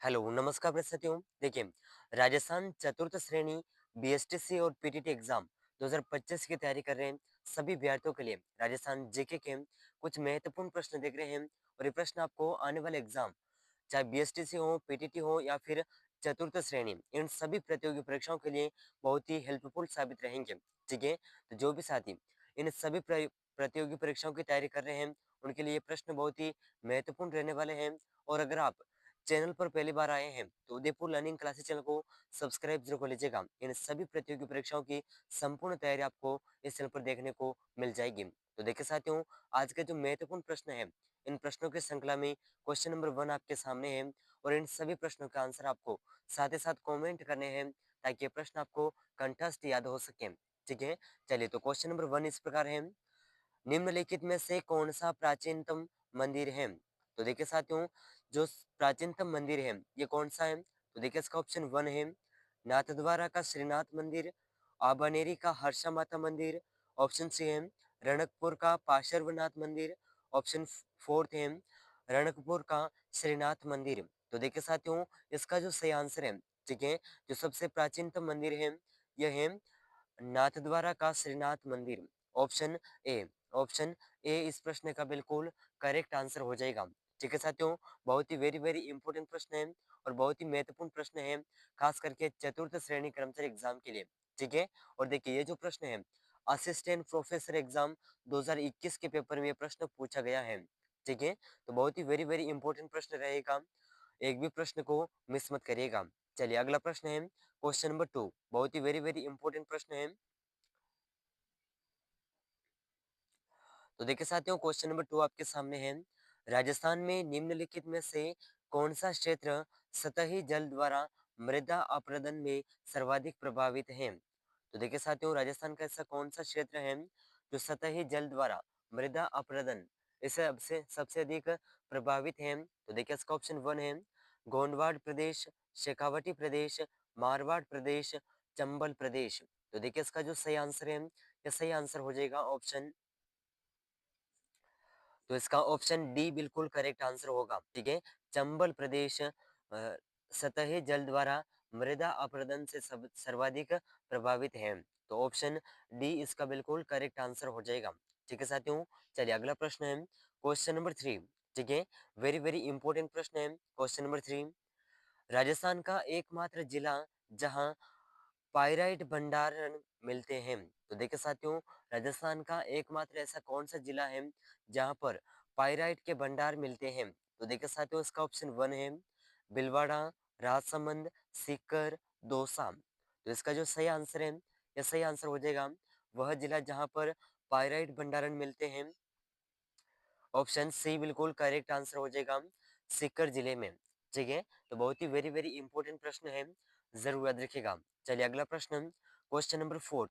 Hello, नमस्कार प्रिय साथियों। देखिए, राजस्थान चतुर्थ श्रेणी बीएसटीसी और पीटीटी एग्जाम 2025 की तैयारी कर रहे हैं सभी अभ्यर्थियों के लिए राजस्थान जीके के कुछ महत्वपूर्ण प्रश्न देख रहे हैं और ये प्रश्न आपको आने वाले एग्जाम चाहे बीएसटीसी हो, पीटीटी हो या फिर चतुर्थ श्रेणी, इन सभी प्रतियोगी परीक्षाओं के लिए बहुत ही हेल्पफुल साबित रहेंगे। ठीक है, तो जो भी साथी इन सभी प्रतियोगी परीक्षाओं की तैयारी कर रहे हैं उनके लिए ये प्रश्न बहुत ही महत्वपूर्ण रहने वाले हैं। और अगर आप चैनल पर पहली बार आए हैं तो उदयपुर लर्निंग क्लासेस चैनल को सब्सक्राइब जरूर कर लीजिएगा। इन सभी प्रतियोगी परीक्षाओं की संपूर्ण तैयारी आपको इस चैनल पर देखने को मिल जाएगी। तो देखिए साथियों, आज के जो महत्वपूर्ण प्रश्न है, इन प्रश्नों की श्रृंखला में क्वेश्चन नंबर 1 आपके सामने है और इन सभी प्रश्नों का आंसर आपको साथ ही साथ कमेंट करने हैं ताकि ये प्रश्न आपको कंठस्थ याद हो सके। ठीक है, चलिए तो क्वेश्चन नंबर 1 इस प्रकार है, निम्नलिखित में से कौन सा प्राचीनतम मंदिर है? तो देखिए साथियों, जो प्राचीनतम मंदिर है ये कौन सा है? तो देखिए इसका ऑप्शन 1 है नाथद्वारा का श्रीनाथ मंदिर, आबानेरी का हर्षा माता मंदिर, ऑप्शन सी है रणकपुर का पार्श्वनाथ मंदिर, ऑप्शन 4 है रणकपुर का श्रीनाथ मंदिर। तो देखिए साथियों, इसका जो सही आंसर है, ठीक है, जो सबसे प्राचीनतम मंदिर है यह है नाथद्वारा का श्रीनाथ मंदिर। ऑप्शन ए, ऑप्शन ए इस प्रश्न का बिल्कुल करेक्ट आंसर हो जाएगा। ठीक है साथियों, बहुत ही वेरी वेरी इंपॉर्टेंट प्रश्न है और बहुत ही महत्वपूर्ण प्रश्न है, खास करके चतुर्थ श्रेणी कर्मचारी एग्जाम के लिए। ठीक है, और देखिए ये जो प्रश्न है असिस्टेंट प्रोफेसर एग्जाम 2021 के पेपर में ये प्रश्न पूछा गया है। ठीक है, तो बहुत ही वेरी वेरी इंपॉर्टेंट प्रश्न रहेगा, एक भी प्रश्न को मिस मत करिएगा। चलिए अगला प्रश्न है क्वेश्चन नंबर 2, बहुत ही वेरी वेरी इंपॉर्टेंट प्रश्न है। तो देखिए साथियों, क्वेश्चन नंबर 2 आपके सामने है, राजस्थान में निम्नलिखित में से कौन सा क्षेत्र सतही जल द्वारा मृदा अपरदन में सर्वाधिक प्रभावित है? तो देखिए साथियों, राजस्थान का ऐसा कौन सा क्षेत्र है जो सतही जल द्वारा मृदा अपरदन इससे सबसे सबसे अधिक प्रभावित है? तो देखिए इसका ऑप्शन 1 है गोंडवाड़ प्रदेश, शेखावटी प्रदेश, मारवाड़ प्रदेश, चंबल प्रदेश। तो देखिए इसका जो सही आंसर है, ये सही आंसर हो जाएगा ऑप्शन, तो इसका ऑप्शन डी बिल्कुल करेक्ट आंसर होगा। ठीक है, चंबल प्रदेश सतही जल द्वारा मृदा अपरदन से सर्वाधिक प्रभावित है। तो ऑप्शन डी इसका बिल्कुल करेक्ट आंसर हो जाएगा। ठीक है साथियों, चलिए अगला प्रश्न है क्वेश्चन नंबर 3। ठीक है, वेरी वेरी इंपॉर्टेंट प्रश्न है क्वेश्चन नंबर 3, राजस्थान का एकमात्र जिला जहां पाइराइट भंडारण मिलते हैं। तो देखिए साथियों, राजस्थान का एकमात्र ऐसा कौन सा जिला है जहां पर पाइराइट के भंडार मिलते हैं? तो देखिए साथियों, इसका ऑप्शन 1 है भिलवाड़ा, राजसमंद, सीकर, दौसा। तो इसका जो सही आंसर है, यह सही आंसर हो जाएगा वह जिला जहां पर पाइराइट भंडारण मिलते हैं। ऑप्शन सी बिल्कुल करेक्ट आंसर हो जाएगा सीकर जिले में। ठीक है, तो बहुत ही वेरी वेरी इंपॉर्टेंट प्रश्न है, जरूर याद रखिएगा। चलिए अगला प्रश्न क्वेश्चन नंबर 4।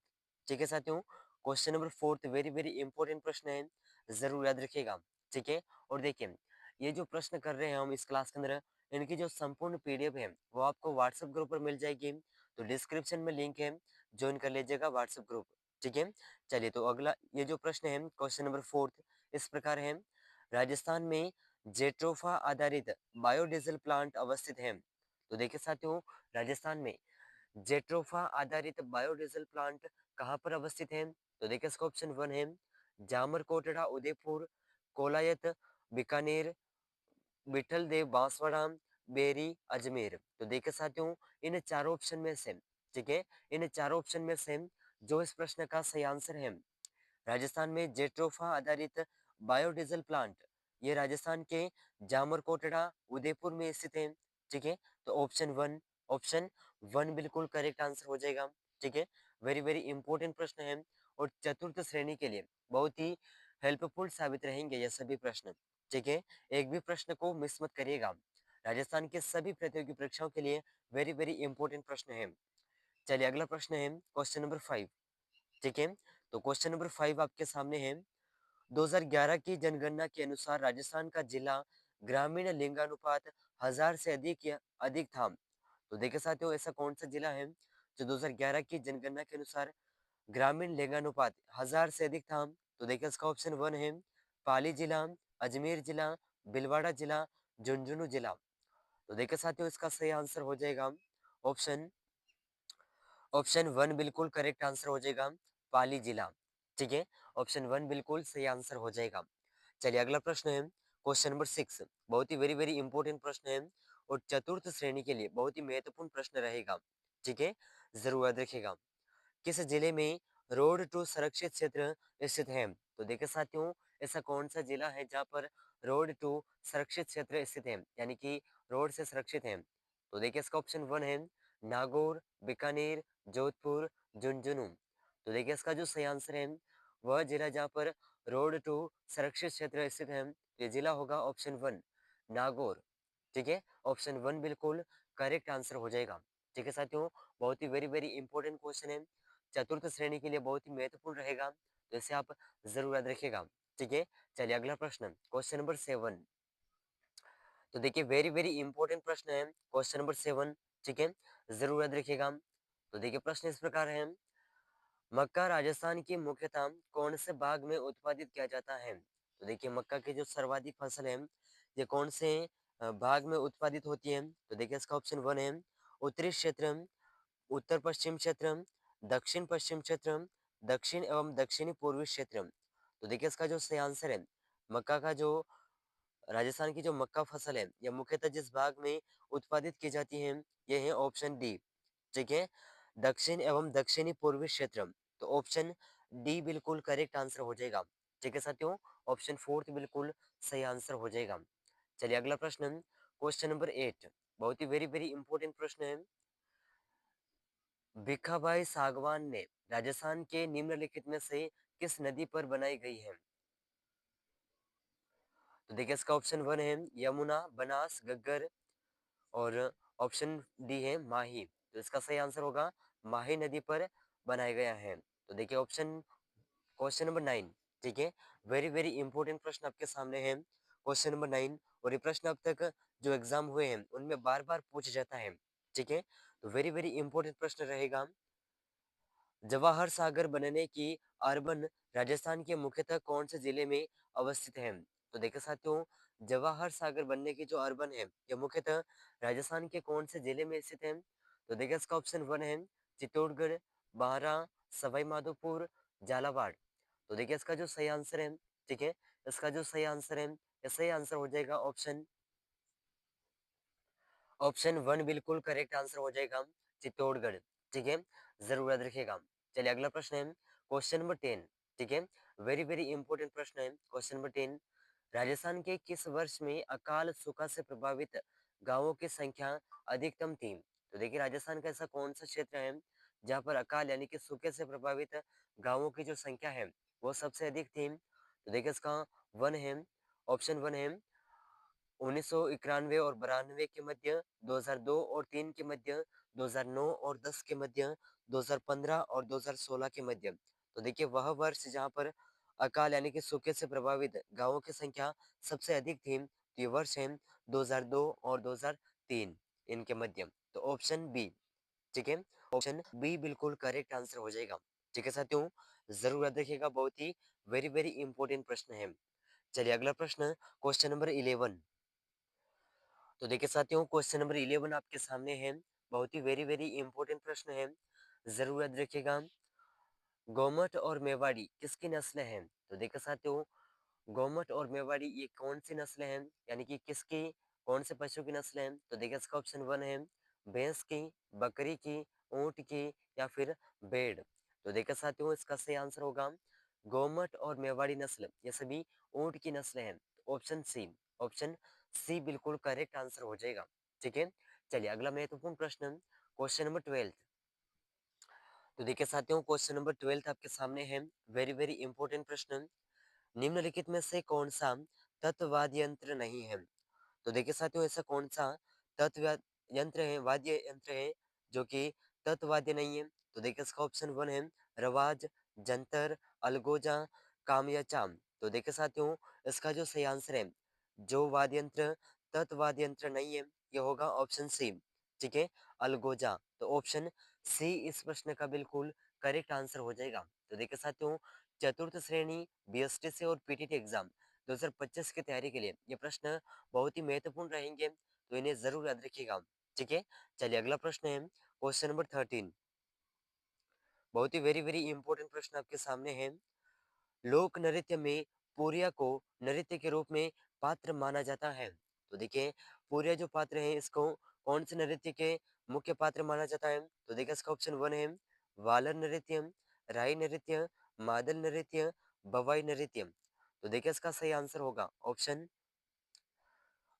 ठीक है साथियों, question number 4 very very important प्रश्न है, जरूर याद रखिएगा। ठीक है, और देखिए ये जो प्रश्न कर रहे हैं हम इस क्लास के अंदर, इनकी जो संपूर्ण पीडीएफ है वो आपको व्हाट्सएप ग्रुप पर मिल जाएगी। तो डिस्क्रिप्शन में लिंक है, ज्वाइन कर लीजिएगा व्हाट्सएप ग्रुप। ठीक है, चलिए तो अगला ये जो प्रश्न है क्वेश्चन नंबर 4 इस प्रकार है, राजस्थान में जेट्रोफा आधारित बायोडीजल प्लांट अवस्थित है। तो देखिए साथियों, राजस्थान में जेट्रोफा आधारित बायोडीजल प्लांट कहाँ पर अवस्थित है? तो देखिए इसका ऑप्शन 1 है जामरकोटड़ा उदयपुर, कोलायत बीकानेर, विठल देव बांसवाड़ा, बेरी अजमेर। तो देखिए साथियों, इन चारों ऑप्शन में से, ठीक है, इन चारों ऑप्शन में से जो इस प्रश्न का सही आंसर है, राजस्थान में जेट्रोफा आधारित बायोडीजल प्लांट, ये राजस्थान के जामरकोटड़ा उदयपुर में स्थित है। ठीक है, तो ऑप्शन 1 बिल्कुल करेक्ट आंसर हो जाएगा। ठीक है, वेरी वेरी इंपॉर्टेंट प्रश्न है और चतुर्थ श्रेणी के लिए बहुत ही हेल्पफुल साबित रहेंगे ये सभी प्रश्न। ठीक है, एक भी प्रश्न को मिस मत करिएगा, राजस्थान के सभी प्रतियोगी परीक्षाओं के लिए वेरी वेरी इंपॉर्टेंट प्रश्न है। चलिए अगला प्रश्न है क्वेश्चन नंबर 5। ठीक है, तो क्वेश्चन नंबर 5 आपके सामने है, 2011 की जनगणना के अनुसार राजस्थान का जिला ग्रामीण लिंगानुपात 1000 से अधिक या अधिक था। तो देखिए साथियों, ऐसा कौन सा जिला है जो 2011 की जनगणना के अनुसार ग्रामीण लिंगानुपात 1000 से अधिक था? तो देखिए इसका ऑप्शन 1 है पाली जिला, अजमेर जिला, भीलवाड़ा जिला, झुंझुनू जिला। तो देखिए साथियों इसका सही आंसर हो जाएगा ऑप्शन ऑप्शन वन बिल्कुल करेक्ट आंसर हो जाएगा पाली जिला। ठीक है, ऑप्शन वन बिल्कुल सही आंसर हो जाएगा। चलिए अगला प्रश्न है क्वेश्चन नंबर 6, बहुत ही वेरी वेरी इंपॉर्टेंट प्रश्न है और चतुर्थ श्रेणी के लिए बहुत ही महत्वपूर्ण प्रश्न रहेगा। ठीक है, जरूर याद रखिएगा। किस जिले में रोड टू संरक्षित क्षेत्र स्थित है? तो देखिए साथियों ऐसा कौन सा जिला है जहाँ पर रोड टू संरक्षित क्षेत्र स्थित है, यानी कि रोड से सुरक्षित है? तो देखिए इसका ऑप्शन वन है नागौर, बीकानेर, जोधपुर, झुंझुनू। तो देखिए इसका जो सही आंसर है वह जिला जहाँ पर रोड टू संरक्षित क्षेत्र स्थित है, ये जिला होगा ऑप्शन वन नागौर। ठीक है, ऑप्शन वन बिल्कुल करेक्ट आंसर हो जाएगा। ठीक है साथियों, बहुत ही वेरी वेरी इंपॉर्टेंट क्वेश्चन है, चतुर्थ श्रेणी के लिए बहुत ही महत्वपूर्ण रहेगा, तो इसे आप जरूर याद रखिएगा। ठीक है, चलिए अगला प्रश्न क्वेश्चन नंबर 7। तो देखिए वेरी वेरी इंपॉर्टेंट प्रश्न है क्वेश्चन नंबर 7। ठीक है, जरूर याद रखिएगा। तो देखिए प्रश्न इस प्रकार है, मक्का राजस्थान की मुख्यतः कौन से भाग में उत्पादित किया जाता है? तो देखिए मक्का की जो सर्वाधिक फसल है ये कौन से भाग में उत्पादित होती है? तो देखिए इसका ऑप्शन वन है उत्तरी क्षेत्र, उत्तर पश्चिम क्षेत्र, दक्षिण पश्चिम क्षेत्र, दक्षिण एवं दक्षिणी पूर्वी क्षेत्र। तो देखिए इसका जो सही आंसर है, मक्का का जो राजस्थान की जो मक्का फसल है यह मुख्यतः जिस भाग में उत्पादित की जाती है यह है ऑप्शन डी। ठीक है, दक्षिण एवं दक्षिणी पूर्वी क्षेत्र। तो ऑप्शन डी बिल्कुल करेक्ट आंसर हो जाएगा। ठीक है साथियों, ऑप्शन फोर्थ बिल्कुल सही आंसर हो जाएगा। चलिए अगला प्रश्न क्वेश्चन नंबर 8, बहुत ही वेरी वेरी इंपॉर्टेंट प्रश्न है, भिखाबाई सागवान ने राजस्थान के निम्नलिखित में से किस नदी पर बनाई गई है? तो देखिए इसका ऑप्शन वन है यमुना, बनास, घग्गर और ऑप्शन डी है माही। तो इसका सही आंसर होगा माही नदी पर बनाया गया है। तो देखिए ऑप्शन क्वेश्चन नंबर 9। ठीक है, वेरी वेरी इंपॉर्टेंट प्रश्न आपके सामने है क्वेश्चन नंबर 9, और ये प्रश्न अब तक जो एग्जाम हुए हैं उनमें बार बार पूछा जाता है। ठीक है, तो वेरी वेरी इंपॉर्टेंट प्रश्न रहेगा, जवाहर सागर बनने की अर्बन राजस्थान के मुख्यतः कौन से जिले में अवस्थित है? तो देखिए साथियों जवाहर सागर बनने की जो अर्बन है यह मुख्यतः राजस्थान के कौन से जिले में स्थित है? तो देखिए इसका ऑप्शन वन है चित्तौड़गढ़, बारा, सवाई माधोपुर, झालावाड़। तो देखिए इसका जो सही आंसर है, ठीक है, इसका जो सही आंसर है, यह सही आंसर हो जाएगा ऑप्शन ऑप्शन वन बिल्कुल करेक्ट आंसर हो जाएगा चित्तौड़गढ़। ठीक है, जरूर याद रखिएगा। चलिए अगला प्रश्न है क्वेश्चन नंबर 10। ठीक है, वेरी वेरी इंपॉर्टेंट प्रश्न है क्वेश्चन नंबर 10, राजस्थान के किस वर्ष में अकाल सूखा से प्रभावित गांवों की संख्या अधिकतम थी? तो देखिए राजस्थान का ऐसा कौन सा क्षेत्र है जहां पर अकाल यानी कि सूखे से प्रभावित गांवों की जो संख्या है वो सबसे अधिक थी? तो देखिए इसका वन है ऑप्शन वन है 1991 और 92 के मध्य, 2002 और 3 के मध्य, 2009 और 10 के मध्य, 2015 और 2016 के मध्य। तो देखिए वह वर्ष जहाँ पर अकाल यानी कि सूखे से प्रभावित गांवों की संख्या सबसे अधिक थी, तो ये वर्ष है 2002 और 2003 इनके मध्य। तो ऑप्शन बी, ठीक है, ऑप्शन बी बिल्कुल करेक्ट आंसर हो जाएगा। ठीक है साथियों, जरूर याद रखिएगा, बहुत ही वेरी वेरी इंपॉर्टेंट प्रश्न है। चलिए अगला प्रश्न क्वेश्चन नंबर 11। तो देखिए साथियों क्वेश्चन नंबर 11 आपके सामने है, बहुत ही वेरी वेरी इंपॉर्टेंट प्रश्न है, जरूर याद रखिएगा। गौमट और मेवाड़ी किसकी नस्ल है? तो देखिए साथियों गौमट और मेवाड़ी ये कौन सी नस्ल है, यानी कि किसकी कौन से पशु की नस्ल है? तो देखिए इसका ऑप्शन वन है भैंस की, बकरी की, ऊंट की या फिर भेड़। तो देखिए साथियों इसका सही आंसर होगा गौमट और मेवाड़ी नस्ल ये सभी ऊंट की नस्ल है। ऑप्शन सी, ऑप्शन सी बिल्कुल करेक्ट आंसर हो जाएगा। ठीक है, चलिए अगला महत्वपूर्ण प्रश्न क्वेश्चन नंबर 12। तो देखिए साथियों क्वेश्चन नंबर 12 आपके सामने है, वेरी वेरी इंपॉर्टेंट प्रश्न, निम्नलिखित में से कौन सा तत्ववाद्य यंत्र नहीं है? तो देखिए साथियों ऐसा कौन सा तत्व यंत्र है, वाद्य यंत्र है जो कि तत्ववाद्य नहीं है? तो देखिए इसका ऑप्शन वन है रवाज, जंतर, अलगोजा, कामयाचाम। तो देखिए साथियों इसका जो सही आंसर है, जो वाद्य यंत्र तत्ववाद्य यंत्र नहीं है, ये होगा ऑप्शन सी। ठीक है, अलगोजा। तो ऑप्शन सी इस प्रश्न का बिल्कुल करेक्ट आंसर हो जाएगा। तो देखिए साथियों चतुर्थ श्रेणी बीएसटीसी और पीटीटी एग्जाम 2025 की तैयारी के लिए ये प्रश्न बहुत ही महत्वपूर्ण रहेंगे। तो इन्हें जरूर याद रखिएगा। ठीक है, चलिए अगला प्रश्न है क्वेश्चन नंबर 13। बहुत ही वेरी वेरी इंपॉर्टेंट प्रश्न आपके सामने है। लोक नृत्य में पूरिया को नृत्य के रूप में पात्र माना जाता है। तो देखिए, पूरिया जो पात्र है इसको कौन से नृत्य के मुख्य पात्र माना जाता है? तो देखिए इसका ऑप्शन वन है वालर नृत्य, राई नृत्य, मादल नृत्य, बवाई नृत्य। तो देखिए इसका सही आंसर होगा ऑप्शन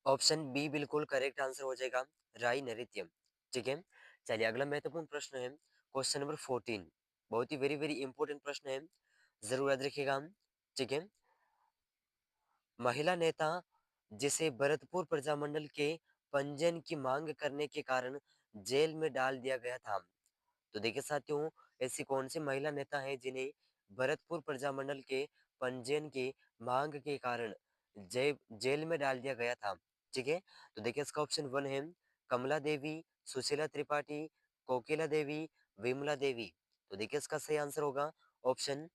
ऑप्शन बी बिल्कुल करेक्ट आंसर हो जाएगा, राई नृत्य। ठीक है, चलिए अगला महत्वपूर्ण प्रश्न है क्वेश्चन नंबर 14। बहुत ही वेरी वेरी इंपॉर्टेंट प्रश्न है, जरूर याद रखिएगा। ठीक है, महिला नेता जिसे भरतपुर प्रजामंडल के पंजीयन की मांग करने के कारण जेल में डाल दिया गया था। तो देखिए साथियों, ऐसी कौन सी महिला नेता है जिन्हें भरतपुर प्रजामंडल के पंजीयन की मांग के कारण जेल में डाल दिया गया था? ठीक है, तो देखिए इसका ऑप्शन वन है कमला देवी, सुशीला त्रिपाठी, कोकिला देवी, विमला देवी। तो देखिए इसका सही आंसर होगा ऑप्शन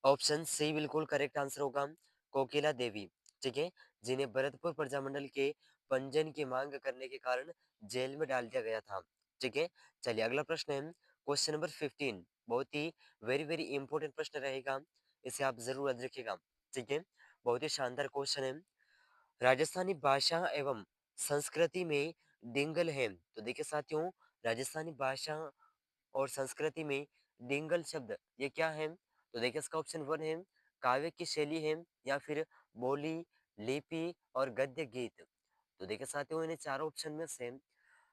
ऑप्शन सी बिल्कुल करेक्ट आंसर होगा, कोकिला देवी। ठीक है, जिन्हें भरतपुर प्रजामंडल के पंजन की मांग करने के कारण जेल में डाल दिया गया था। ठीक है, चलिए अगला प्रश्न है क्वेश्चन नंबर 15। बहुत ही वेरी वेरी इंपॉर्टेंट प्रश्न रहेगा, इसे आप जरूर याद रखिएगा। ठीक है, बहुत ही शानदार क्वेश्चन है। राजस्थानी भाषा एवं संस्कृति में डिंगल है। तो देखिए साथियों, राजस्थानी भाषा और संस्कृति में डिंगल शब्द ये क्या है? तो देखिए इसका ऑप्शन वन है काव्य की शैली है, या फिर बोली, लिपि और गद्य गीत। तो देखिए साथियों, इन्हें चारों ऑप्शन में से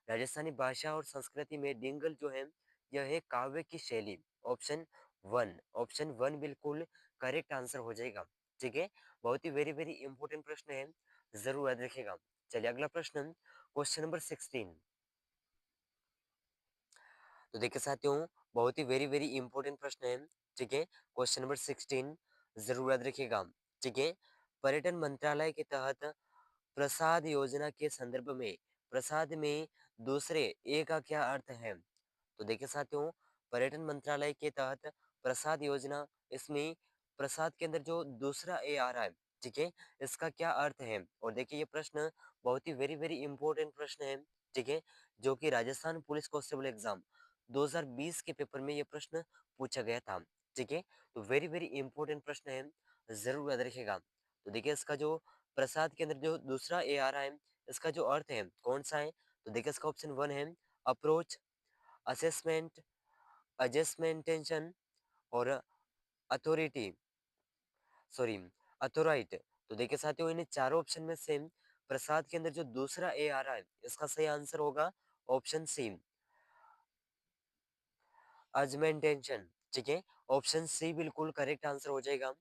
राजस्थानी भाषा और संस्कृति में डिंगल जो है यह है काव्य की शैली। ऑप्शन वन बिल्कुल करेक्ट आंसर हो जाएगा। ठीक है, बहुत ही वेरी वेरी इंपॉर्टेंट प्रश्न है, जरूर याद रखिएगा। चलिए अगला प्रश्न क्वेश्चन नंबर 16। तो देखिए साथियों, बहुत ही वेरी वेरी इंपॉर्टेंट प्रश्न है। ठीक है, क्वेश्चन नंबर 16 जरूर याद रखिएगा। ठीक है, पर्यटन मंत्रालय के तहत प्रसाद योजना के संदर्भ में प्रसाद में दूसरे ए का क्या अर्थ है? तो देखिए साथियों, पर्यटन मंत्रालय के तहत प्रसाद योजना, इसमें प्रसाद के अंदर जो दूसरा ए आ रहा है, ठीक है, इसका क्या अर्थ है? और देखिए ये प्रश्न बहुत ही वेरी वेरी इंपॉर्टेंट प्रश्न है। ठीक है, जो कि राजस्थान पुलिस कांस्टेबल एग्जाम 2020 के पेपर में ये प्रश्न पूछा गया था। ठीक है, तो वेरी वेरी इंपॉर्टेंट प्रश्न है, जरूर याद रखिएगा। तो देखिए इसका जो प्रसाद के अंदर जो दूसरा ए आ रहा है, इसका जो अर्थ है कौन सा है? तो देखिए इसका ऑप्शन वन है अप्रोच, असेसमेंट, एडजस्टमेंटेशन और अथॉरिटी, सॉरी, अथोराइट। तो देखिए साथियों, इन चारों ऑप्शन में से प्रसाद के अंदर जो दूसरा ए आ रहा है, इसका सही आंसर होगा ऑप्शन सी, अजमेंटेशन। ठीक है, ऑप्शन सी बिल्कुल करेक्ट आंसर हो जाएगा,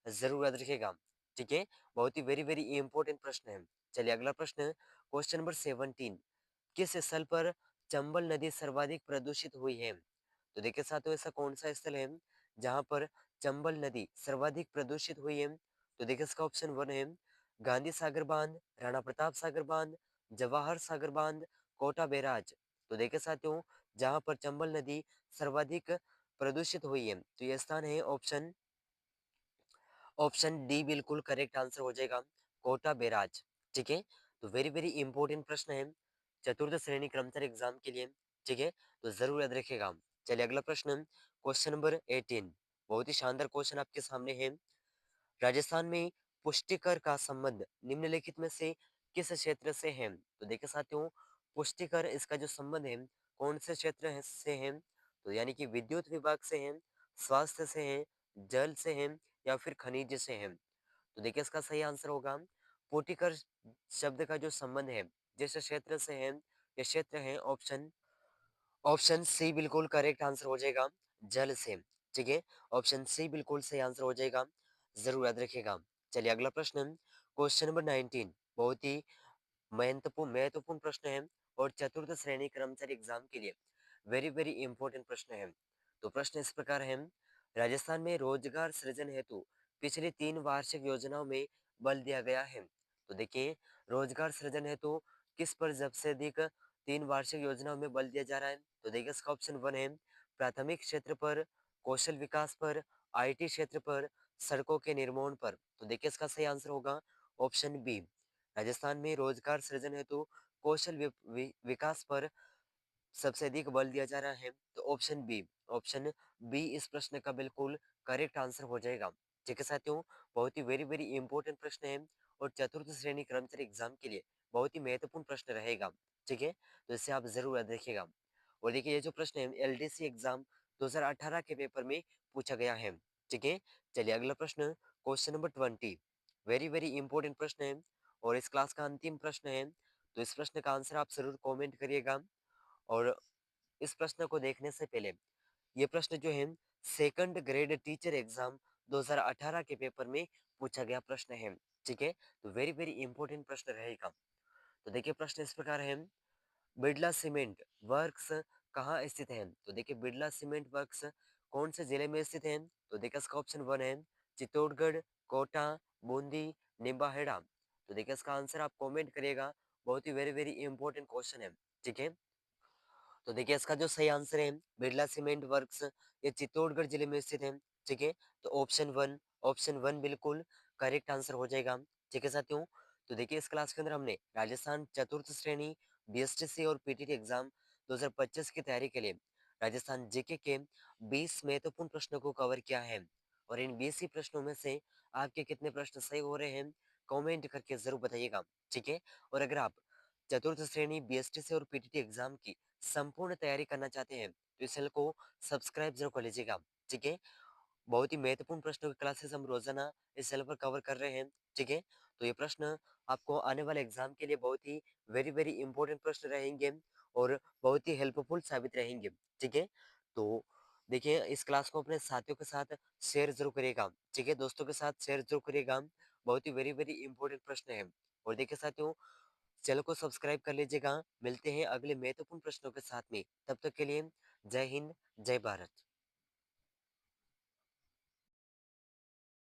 जरूर याद रखिएगा। ठीक है, बहुत ही वेरी वेरी इंपॉर्टेंट प्रश्न है। चलिए अगला प्रश्न क्वेश्चन नंबर 17। किस स्थल पर चंबल नदी सर्वाधिक प्रदूषित हुई है? तो देखिए साथियों, ऐसा कौन सा स्थल है जहां पर चंबल नदी सर्वाधिक प्रदूषित हुई है? तो देखिए इसका ऑप्शन वन है गांधी सागर बांध, राणा प्रताप सागर बांध, जवाहर सागर बांध, कोटा बैराज। तो देखिए साथियों, जहां पर चंबल नदी सर्वाधिक प्रदूषित हुई है, तो यह स्थान है ऑप्शन ऑप्शन डी बिल्कुल करेक्ट आंसर हो जाएगा, कोटा बैराज। ठीक है, तो वेरी वेरी इंपॉर्टेंट प्रश्न है चतुर्थ श्रेणी कर्मचारी एग्जाम के लिए। ठीक है, तो जरूर याद रखिएगा। चलिए अगला प्रश्न क्वेश्चन नंबर 18। बहुत ही शानदार क्वेश्चन आपके सामने है। राजस्थान में पुष्टिकर का संबंध निम्नलिखित में से किस क्षेत्र से है? तो देखिए साथियों, पुष्टिकर इसका जो संबंध है कौन से क्षेत्र से है? तो यानी कि विद्युत विभाग से है, स्वास्थ्य से है, जल से है, या फिर खनिज से है? तो देखिए इसका सही आंसर होगा पुटिकर शब्द का जो संबंध है जिस क्षेत्र से है, ये क्षेत्र है ऑप्शन ऑप्शन सी बिल्कुल करेक्ट आंसर हो जाएगा, जल से। ठीक है, ऑप्शन सी बिल्कुल सही आंसर हो जाएगा, जरूर याद रखिएगा। चलिए अगला प्रश्न क्वेश्चन नंबर 19। बहुत ही महत्वपूर्ण महत्वपूर्ण प्रश्न है और चतुर्थ श्रेणी कर्मचारी एग्जाम के लिए वेरी वेरी इंपॉर्टेंट प्रश्न है। तो प्रश्न इस प्रकार है, राजस्थान में रोजगार सृजन हेतु पिछली 3 वार्षिक योजनाओं में बल दिया गया है। तो देखिए, रोजगार सृजन हेतु किस पर सबसे अधिक 3 वार्षिक योजनाओं में बल दिया जा रहा है? तो देखिए इसका ऑप्शन वन है प्राथमिक क्षेत्र पर, कौशल विकास पर, आईटी क्षेत्र पर, सड़कों के निर्माण पर। तो देखिए इसका सही आंसर होगा ऑप्शन बी, राजस्थान में रोजगार सृजन हेतु कौशल विकास पर सबसे अधिक बल दिया जा रहा है। तो ऑप्शन बी, ऑप्शन बी इस प्रश्न का बिल्कुल करेक्ट आंसर हो जाएगा। ठीक है साथियों, बहुत ही वेरी वेरी इंपॉर्टेंट प्रश्न है और चतुर्थ श्रेणी कर्मचारी एग्जाम के लिए बहुत ही महत्वपूर्ण प्रश्न रहेगा। ठीक है, तो इसे आप जरूर याद रखिएगा। और देखिए ये जो प्रश्न है एलडीसी एग्जाम 2018 के पेपर में पूछा गया है। ठीक है, चलिए अगला प्रश्न, question number 20, very very important प्रश्न है और इस क्लास का अंतिम प्रश्न है। तो इस प्रश्न का आंसर आप जरूर कमेंट करिएगा। और इस प्रश्न को देखने से पहले ये प्रश्न जो है सेकंड ग्रेड टीचर एग्जाम 2018 के पेपर में पूछा गया प्रश्न है। ठीक है, तो वेरी वेरी इंपॉर्टेंट प्रश्न रहेगा। तो देखिए प्रश्न इस प्रकार है, बिड़ला सीमेंट वर्क्स कहाँ स्थित है? तो देखिए बिड़ला सीमेंट वर्क्स कौन से जिले में स्थित है? तो देखिए इसका ऑप्शन वन है चित्तौड़गढ़, कोटा, बूंदी, निम्बाहेड़ा। तो देखिए इसका आंसर आप कमेंट करिएगा, बहुत ही वेरी वेरी इंपॉर्टेंट क्वेश्चन है। ठीक है, तो देखिए इसका जो सही आंसर है बिरला सीमेंट वर्क्स, ये चित्तौड़गढ़ जिले में स्थित है। ठीक है, तो ऑप्शन वन बिल्कुल करेक्ट आंसर हो जाएगा। ठीक है साथियों, तो देखिए इस क्लास के अंदर हमने राजस्थान चतुर्थ श्रेणी बीएसटीसी और पीटीटी एग्जाम 2025 की तैयारी के लिए राजस्थान जीके के 20 महत्वपूर्ण प्रश्नों को कवर किया है। और इन 20 ही प्रश्नों में से आपके कितने प्रश्न सही हो रहे हैं कमेंट करके जरूर बताइएगा। ठीक है, और अगर आप चतुर्थ श्रेणी बीएसटीसी और पीटीटी एग्जाम की संपूर्ण तैयारी करना चाहते हैं तो इस चैनल को सब्सक्राइब जरूर कर लीजिएगा। ठीक है, बहुत ही महत्वपूर्ण प्रश्नों की क्लासेस हम रोजाना इस चैनल पर कवर कर रहे हैं। ठीक है, तो ये प्रश्न आपको आने वाले एग्जाम के लिए बहुत ही वेरी वेरी इंपॉर्टेंट प्रश्न रहेंगे और बहुत ही हेल्पफुल साबित रहेंगे। ठीक है, तो देखिए इस क्लास को अपने साथियों के साथ शेयर जरूर करिएगा। ठीक है, दोस्तों के साथ शेयर जरूर करिएगा, बहुत ही वेरी वेरी इंपॉर्टेंट प्रश्न है। और देखिए साथियों, चैनल को सब्सक्राइब कर लीजिएगा। मिलते हैं अगले महत्वपूर्ण प्रश्नों के साथ में, तब तक के लिए जय हिंद, जय भारत।